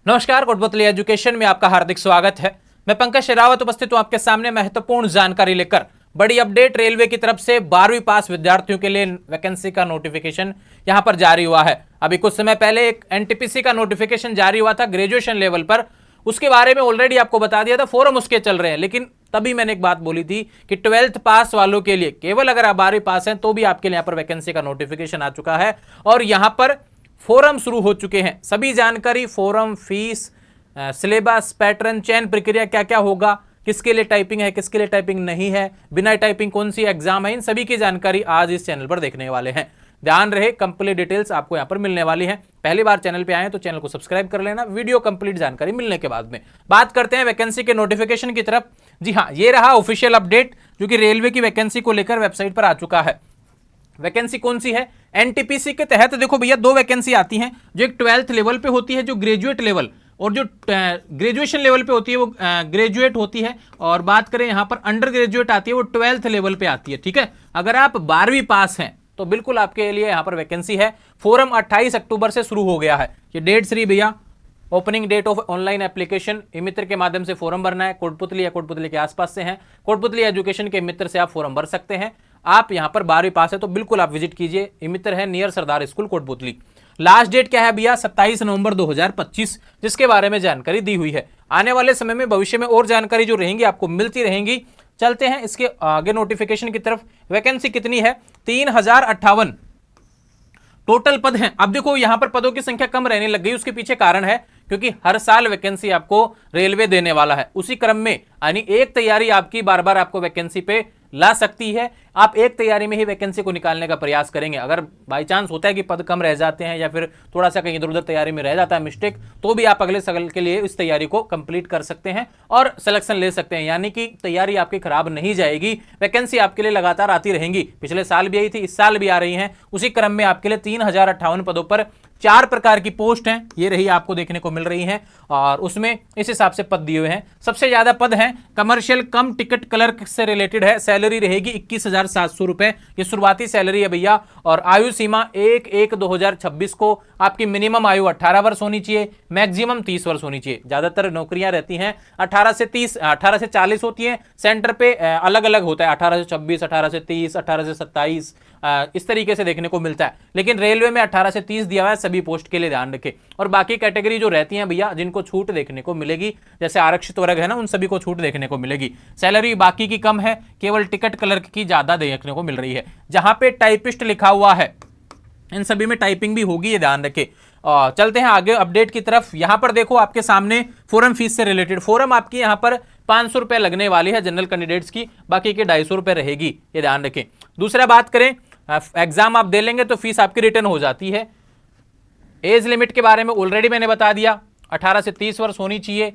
नमस्कार, कोटपुतली एजुकेशन में आपका हार्दिक स्वागत है। मैं पंकज शेरावत उपस्थित हूं आपके सामने महत्वपूर्ण जानकारी लेकर। बड़ी अपडेट रेलवे की तरफ से 12वीं पास विद्यार्थियों के लिए वैकेंसी का नोटिफिकेशन यहां पर जारी हुआ है। अभी कुछ समय पहले एक एनटीपीसी का नोटिफिकेशन जारी हुआ था ग्रेजुएशन लेवल पर, उसके बारे में ऑलरेडी आपको बता दिया था, फोरम उसके चल रहे हैं। लेकिन तभी मैंने एक बात बोली थी कि 12th पास वालों के लिए, केवल अगर आप 12वीं पास हैं तो भी आपके लिए यहां पर वैकेंसी का नोटिफिकेशन आ चुका है और यहां पर फोरम शुरू हो चुके हैं। सभी जानकारी, फोरम, फीस, सिलेबस, पैटर्न, चयन प्रक्रिया क्या क्या होगा, किसके लिए टाइपिंग है, किसके लिए टाइपिंग नहीं है, बिना टाइपिंग कौन सी एग्जाम है, इन सभी की जानकारी आज इस चैनल पर देखने वाले हैं। ध्यान रहे, कंप्लीट डिटेल्स आपको यहां पर मिलने वाली है। पहली बार चैनल पे आए तो चैनल को सब्सक्राइब कर लेना, वीडियो कंप्लीट जानकारी मिलने के बाद में। बात करते हैं वैकेंसी के नोटिफिकेशन की तरफ। जी हाँ, ये रहा ऑफिशियल अपडेट जो कि रेलवे की वैकेंसी को लेकर वेबसाइट पर आ चुका है। वैकेंसी कौन सी है? एनटीपीसी के तहत देखो भैया, दो वैकेंसी आती हैं, जो एक 12th लेवल पे होती है, जो ग्रेजुएट लेवल, और जो ग्रेजुएशन लेवल पे होती है वो ग्रेजुएट होती है। और बात करें यहां पर अंडर ग्रेजुएट आती है, वो 12th लेवल पे आती है। ठीक है, अगर आप 12वीं पास हैं तो बिल्कुल आपके लिए यहां पर वैकेंसी है। फोरम 28 अक्टूबर से शुरू हो गया है। ये डेट्स रही भैया, opening date of online application, e Mitra के माध्यम से फॉर्म भरना है। कोटपुतली या कोटपुतली के आसपास से हैं, कोटपुतली एजुकेशन के मित्र से आप फॉर्म भर सकते हैं। आप यहां पर 12वीं पास है तो बिल्कुल आप विजिट कीजिए। ई मित्र है नियर सरदार स्कूल कोटपुतली। लास्ट डेट क्या है भैया? 27 नवंबर 2025, जिसके बारे में जानकारी दी हुई है। आने वाले समय में, भविष्य में और जानकारी जो रहेंगी आपको मिलती रहेंगी। चलते हैं इसके आगे नोटिफिकेशन की तरफ। वैकेंसी कितनी है? 3058 टोटल पद हैं। अब देखो यहां पर पदों की संख्या कम रहने लग गई, उसके पीछे कारण है क्योंकि हर साल वैकेंसी आपको रेलवे देने वाला है। उसी क्रम में यानी एक तैयारी आपकी बार बार आपको वैकेंसी पे ला सकती है। आप एक तैयारी में ही वैकेंसी को निकालने का प्रयास करेंगे। अगर बाई चांस होता है कि पद कम रह जाते हैं या फिर थोड़ा सा कहीं इधर उधर तैयारी में रह जाता है मिस्टेक, तो भी आप अगले साल के लिए इस तैयारी को कंप्लीट कर सकते हैं और सिलेक्शन ले सकते हैं। यानी कि तैयारी आपकी खराब नहीं जाएगी, वैकेंसी आपके लिए लगातार आती रहेंगी। पिछले साल भी आई थी, इस साल भी आ रही हैं। उसी क्रम में आपके लिए 3058 पदों पर 4 प्रकार की पोस्ट हैं, ये रही आपको देखने को मिल रही हैं और उसमें इस हिसाब से पद दिए हुए हैं। सबसे ज्यादा पद हैं कमर्शियल कम टिकट क्लर्क से रिलेटेड है। सैलरी रहेगी 21,700 रुपए, ये शुरुआती सैलरी है भैया। और आयु सीमा 1/1/2026 को आपकी मिनिमम आयु 18 वर्ष होनी चाहिए, मैक्सिमम 30 वर्ष होनी चाहिए। ज्यादातर नौकरियां रहती हैं 18 से 40 होती हैं। सेंटर पे अलग अलग होता है, 18 से 26, 18 से 30, 18 से 27, इस तरीके से देखने को मिलता है। लेकिन रेलवे में 18 से 30 दिया हुआ है सभी पोस्ट के लिए, ध्यान रखें। और बाकी कैटेगरी जो रहती हैं भैया, जिनको छूट देखने को मिलेगी, जैसे आरक्षित वर्ग है ना, उन सभी को छूट देखने को मिलेगी। सैलरी बाकी की कम है, केवल टिकट क्लर्क की ज्यादा देखने को मिल रही है। जहां पे टाइपिस्ट लिखा हुआ है इन सभी में टाइपिंग भी होगी, ये ध्यान रखें। चलते हैं आगे अपडेट की तरफ। यहां पर देखो आपके सामने फोरम फीस से रिलेटेड, फोरम आपकी यहां पर 500 रुपए लगने वाली है जनरल कैंडिडेट्स की, बाकी के 250 रुपए रहेगी, ये ध्यान रखें। दूसरा बात करें, एग्जाम आप दे लेंगे तो फीस आपकी रिटर्न हो जाती है। एज लिमिट के बारे में ऑलरेडी मैंने बता दिया, 18 से 30 वर्ष होनी चाहिए।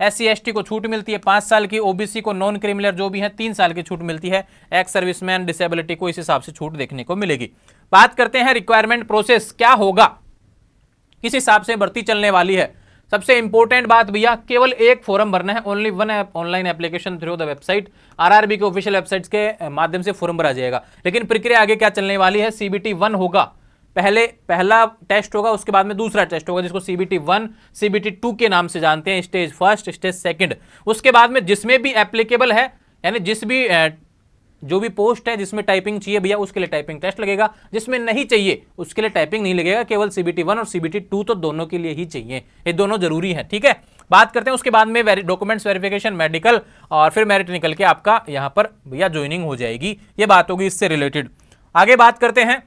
SC ST को छूट मिलती है 5 साल की, OBC को, नॉन क्रिमिनल जो भी है 3 साल की छूट मिलती है। एक्स सर्विसमैन, डिसेबिलिटी को इस हिसाब से छूट देखने को मिलेगी। बात करते हैं रिक्वायरमेंट प्रोसेस क्या होगा, किस हिसाब से भर्ती चलने वाली है। सबसे इंपॉर्टेंट बात भैया, केवल एक फॉर्म भरना है, only one online application through the website. RRB के ऑफिशियल वेबसाइट्स के माध्यम से फॉर्म भरा जाएगा। लेकिन प्रक्रिया आगे क्या चलने वाली है, CBT 1 होगा, पहला टेस्ट होगा, उसके बाद में दूसरा टेस्ट होगा जिसको CBT 1, CBT 2 के नाम से जानते हैं, स्टेज फर्स्ट, स्टेज सेकंड। उसके बाद में जिसमें भी एप्लीकेबल है, यानी जिस भी जो भी पोस्ट है जिसमें टाइपिंग चाहिए भैया, उसके लिए टाइपिंग टेस्ट लगेगा। जिसमें नहीं चाहिए उसके लिए टाइपिंग नहीं लगेगा, केवल CBT 1 और CBT 2 तो दोनों के लिए ही चाहिए, ये दोनों जरूरी है। ठीक है, बात करते हैं उसके बाद में डॉक्यूमेंट्स वेरिफिकेशन, मेडिकल और फिर मेरिट निकल के आपका यहां पर भैया ज्वाइनिंग हो जाएगी। ये बात होगी इससे रिलेटेड। आगे बात करते हैं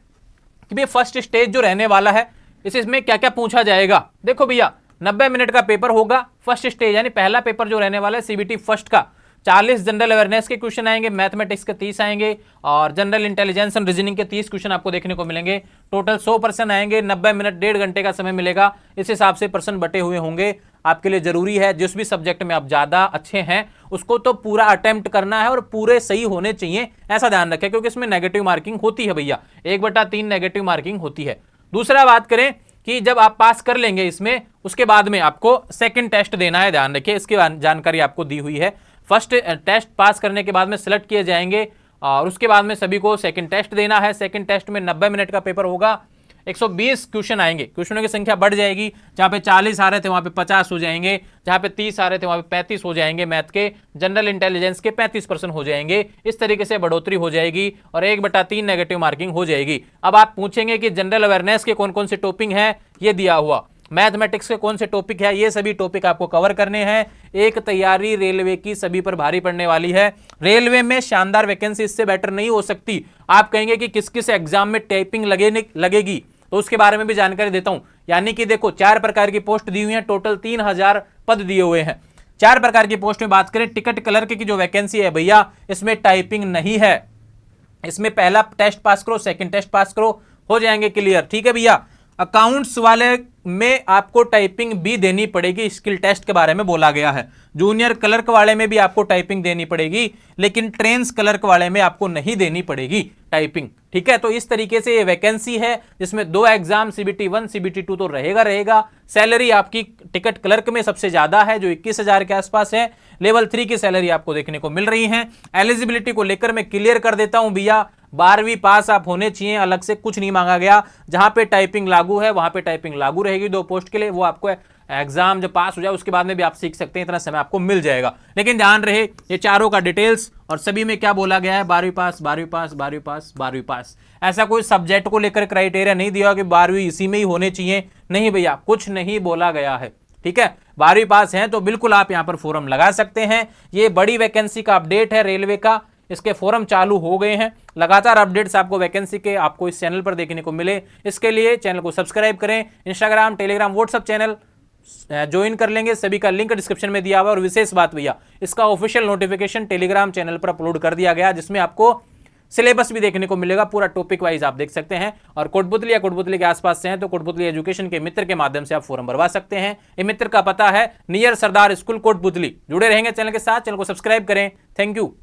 कि भैया फर्स्ट स्टेज जो रहने वाला है, इसमें क्या क्या पूछा जाएगा। देखो भैया 90 मिनट का पेपर होगा फर्स्ट स्टेज, यानी पहला पेपर जो रहने वाला है CBT फर्स्ट का। 40 जनरल अवेयरनेस के क्वेश्चन आएंगे, मैथमेटिक्स के 30 आएंगे और जनरल इंटेलिजेंस एंड रीजनिंग के 30 क्वेश्चन आपको देखने को मिलेंगे। टोटल 100 पर्सन आएंगे, 90 मिनट 1.5 घंटे का समय मिलेगा। इस हिसाब से पर्सन बटे हुए होंगे। आपके लिए जरूरी है जिस भी सब्जेक्ट में आप ज्यादा अच्छे हैं उसको तो पूरा अटेम्प्ट करना है और पूरे सही होने चाहिए, ऐसा ध्यान रखें, क्योंकि इसमें नेगेटिव मार्किंग होती है भैया, 1/3 नेगेटिव मार्किंग होती है। दूसरा बात करें कि जब आप पास कर लेंगे इसमें, उसके बाद में आपको सेकंड टेस्ट देना है, ध्यान रखिए, इसकी जानकारी आपको दी हुई है। फर्स्ट टेस्ट पास करने के बाद में सिलेक्ट किए जाएंगे और उसके बाद में सभी को सेकंड टेस्ट देना है। सेकंड टेस्ट में 90 मिनट का पेपर होगा। 120 क्वेश्चन आएंगे, क्वेश्चनों की संख्या बढ़ जाएगी। जहां पे 40 आ रहे थे वहां पे 50 हो जाएंगे, जहां पे 30 आ रहे थे वहां पे 35 हो जाएंगे, मैथ के जनरल इंटेलिजेंस के 35% हो जाएंगे। इस तरीके से बढ़ोतरी हो जाएगी और 1/3 नेगेटिव मार्किंग हो जाएगी। अब आप पूछेंगे कि जनरल अवेयरनेस के कौन कौन से टॉपिक है, ये दिया हुआ। मैथमेटिक्स के कौन से टॉपिक है, ये सभी टॉपिक आपको कवर करने हैं। एक तैयारी रेलवे की सभी पर भारी पड़ने वाली है। रेलवे में शानदार वैकेंसी इससे बेटर नहीं हो सकती। आप कहेंगे कि किस किस एग्जाम में टाइपिंग लगेगी, तो उसके बारे में भी जानकारी देता हूं। यानी कि देखो 4 प्रकार की पोस्ट दी हुई है, टोटल 3000 पद दिए हुए हैं। 4 प्रकार की पोस्ट में बात करें, टिकट क्लर्क की जो वैकेंसी है भैया, इसमें टाइपिंग नहीं है। इसमें पहला टेस्ट पास करो, सेकंड टेस्ट पास करो, हो जाएंगे क्लियर। ठीक है भैया। अकाउंट्स वाले में आपको टाइपिंग भी देनी पड़ेगी, स्किल टेस्ट के बारे में बोला गया है। जूनियर क्लर्क वाले में भी आपको टाइपिंग देनी पड़ेगी, लेकिन ट्रेंस क्लर्क वाले में आपको नहीं देनी पड़ेगी टाइपिंग। ठीक है, तो इस तरीके से ये वैकेंसी है जिसमें 2 एग्जाम CBT 1 CBT 2 तो रहेगा। सैलरी आपकी टिकट क्लर्क में सबसे ज्यादा है जो 21,000 के आसपास है। लेवल 3 की सैलरी आपको देखने को मिल रही है। एलिजिबिलिटी को लेकर मैं क्लियर कर देता हूं भैया, 12वीं पास आप होने चाहिए, अलग से कुछ नहीं मांगा गया। जहां पे टाइपिंग लागू है वहां पे टाइपिंग लागू रहेगी 2 पोस्ट के लिए। वो आपको एग्जाम जब पास हो जाए उसके बाद में भी आप सीख सकते हैं, इतना समय आपको मिल जाएगा। लेकिन ध्यान रहे ये चारों का डिटेल्स और सभी में क्या बोला गया है, 12वीं पास 12वीं पास 12वीं पास 12वीं पास। ऐसा कोई सब्जेक्ट को लेकर क्राइटेरिया नहीं दिया कि 12वीं इसी में ही होने चाहिए, नहीं भैया, कुछ नहीं बोला गया है। ठीक है, 12वीं पास हैं तो बिल्कुल आप यहां पर फॉर्म लगा सकते हैं। ये बड़ी वैकेंसी का अपडेट है रेलवे का, इसके फॉर्म चालू हो गए हैं। लगातार अपडेट्स आपको वैकेंसी के आपको इस चैनल पर देखने को मिले, इसके लिए चैनल को सब्सक्राइब करें। Instagram, Telegram, WhatsApp channel join कर लेंगे, सभी का लिंक डिस्क्रिप्शन में दिया हुआ। और विशेष बात भैया, इसका ऑफिशियल नोटिफिकेशन टेलीग्राम चैनल पर अपलोड कर दिया गया, जिसमें आपको सिलेबस भी देखने को मिलेगा, पूरा टॉपिक वाइज आप देख सकते हैं। और कोटपुतली या कोटपुतली के आसपास से हैं तो कोटपुतली एजुकेशन के मित्र के माध्यम से आप फॉर्म भरवा सकते हैं। ये मित्र का पता है नियर सरदार स्कूल कोटपुतली। जुड़े रहेंगे चैनल के साथ, चैनल को सब्सक्राइब करें। Thank you.